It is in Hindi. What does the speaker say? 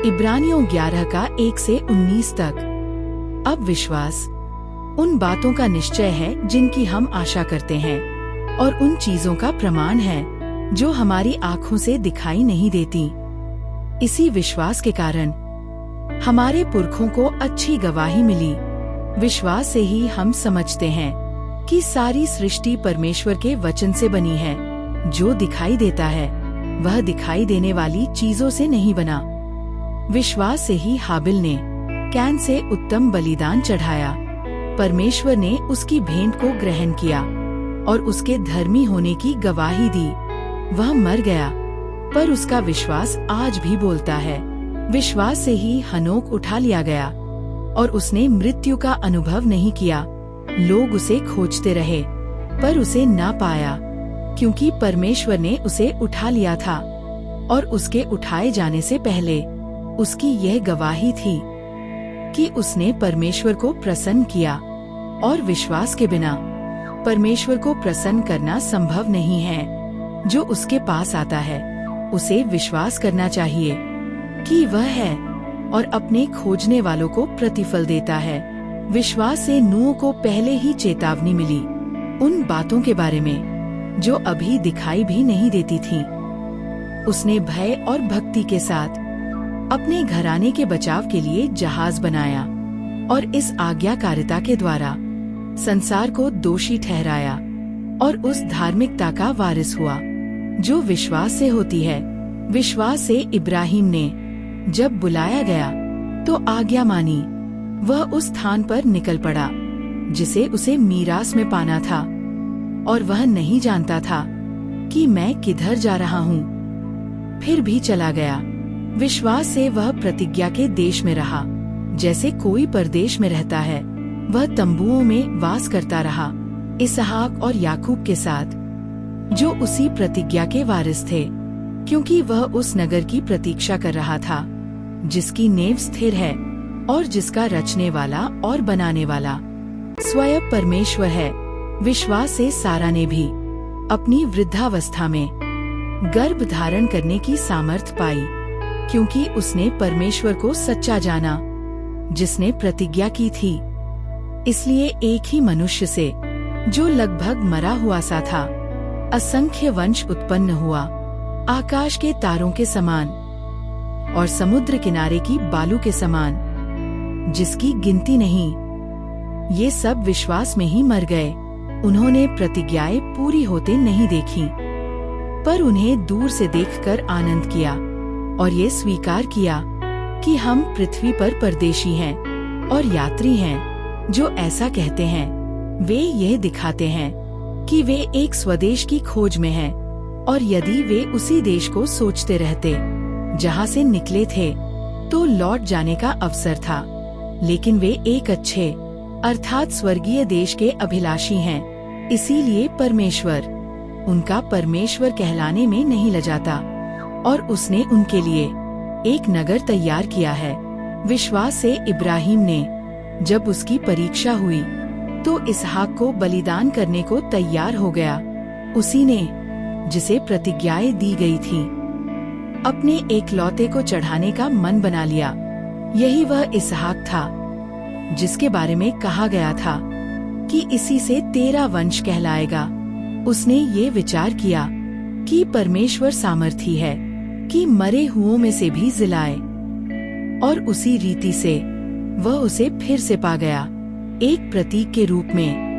इब्रानियों 11 का 1 से 19 तक। अब विश्वास उन बातों का निश्चय है जिनकी हम आशा करते हैं, और उन चीजों का प्रमाण है जो हमारी आँखों से दिखाई नहीं देती। इसी विश्वास के कारण हमारे पुरखों को अच्छी गवाही मिली। विश्वास से ही हम समझते हैं कि सारी सृष्टि परमेश्वर के वचन से बनी है। जो दिखाई देता है वह दिखाई देने वाली चीजों से नहीं बना। विश्वास से ही हाबिल ने कैन से उत्तम बलिदान चढ़ाया। परमेश्वर ने उसकी भेंट को ग्रहण किया और उसके धर्मी होने की गवाही दी। वह मर गया, पर उसका विश्वास आज भी बोलता है। विश्वास से ही हनोक उठा लिया गया और उसने मृत्यु का अनुभव नहीं किया। लोग उसे खोजते रहे पर उसे ना पाया, क्योंकि परमेश्वर ने उसे उठा लिया था। और उसके उठाए जाने से पहले उसकी यह गवाही थी कि उसने परमेश्वर को प्रसन्न किया। और विश्वास के बिना परमेश्वर को प्रसन्न करना संभव नहीं है। जो उसके पास आता है उसे विश्वास करना चाहिए कि वह है, और अपने खोजने वालों को प्रतिफल देता है। विश्वास से नूह को पहले ही चेतावनी मिली उन बातों के बारे में जो अभी दिखाई भी नहीं देती थीं। उसने भय और भक्ति के साथ अपने घराने के बचाव के लिए जहाज बनाया और इस आज्ञाकारिता के द्वारा संसार को दोषी ठहराया और उस धार्मिकता का वारिस हुआ जो विश्वास से होती है। विश्वास से इब्राहिम ने जब बुलाया गया तो आज्ञा मानी। वह उस स्थान पर निकल पड़ा जिसे उसे मीरास में पाना था, और वह नहीं जानता था कि मैं किधर जा रहा हूँ। फिर भी चला गया। विश्वास से वह प्रतिज्ञा के देश में रहा, जैसे कोई परदेश में रहता है। वह तंबुओं में वास करता रहा इसहाक और याकूब के साथ, जो उसी प्रतिज्ञा के वारिस थे, क्योंकि वह उस नगर की प्रतीक्षा कर रहा था जिसकी नींव स्थिर है और जिसका रचने वाला और बनाने वाला स्वयं परमेश्वर है। विश्वास से सारा ने भी अपनी वृद्धावस्था में गर्भ धारण करने की सामर्थ पाई, क्योंकि उसने परमेश्वर को सच्चा जाना जिसने प्रतिज्ञा की थी। इसलिए एक ही मनुष्य से, जो लगभग मरा हुआ सा था, असंख्य वंश उत्पन्न हुआ, आकाश के तारों के समान और समुद्र किनारे की बालू के समान, जिसकी गिनती नहीं। ये सब विश्वास में ही मर गए। उन्होंने प्रतिज्ञाएं पूरी होते नहीं देखी, पर उन्हें दूर से देखकर आनंद किया और ये स्वीकार किया कि हम पृथ्वी पर परदेशी हैं और यात्री हैं। जो ऐसा कहते हैं वे यह दिखाते हैं कि वे एक स्वदेश की खोज में हैं, और यदि वे उसी देश को सोचते रहते जहाँ से निकले थे तो लौट जाने का अवसर था। लेकिन वे एक अच्छे अर्थात स्वर्गीय देश के अभिलाषी हैं। इसीलिए परमेश्वर उनका परमेश्वर कहलाने में नहीं लजाता, और उसने उनके लिए एक नगर तैयार किया है। विश्वास से इब्राहिम ने जब उसकी परीक्षा हुई तो इसहाक को बलिदान करने को तैयार हो गया। उसी ने जिसे प्रतिज्ञाएं दी गई थी अपने एकलौते को चढ़ाने का मन बना लिया। यही वह इसहाक था जिसके बारे में कहा गया था कि इसी से तेरा वंश कहलाएगा। उसने ये विचार किया कि परमेश्वर सामर्थी है कि मरे हुओं में से भी जिलाए, और उसी रीति से वह उसे फिर से पा गया, एक प्रतीक के रूप में।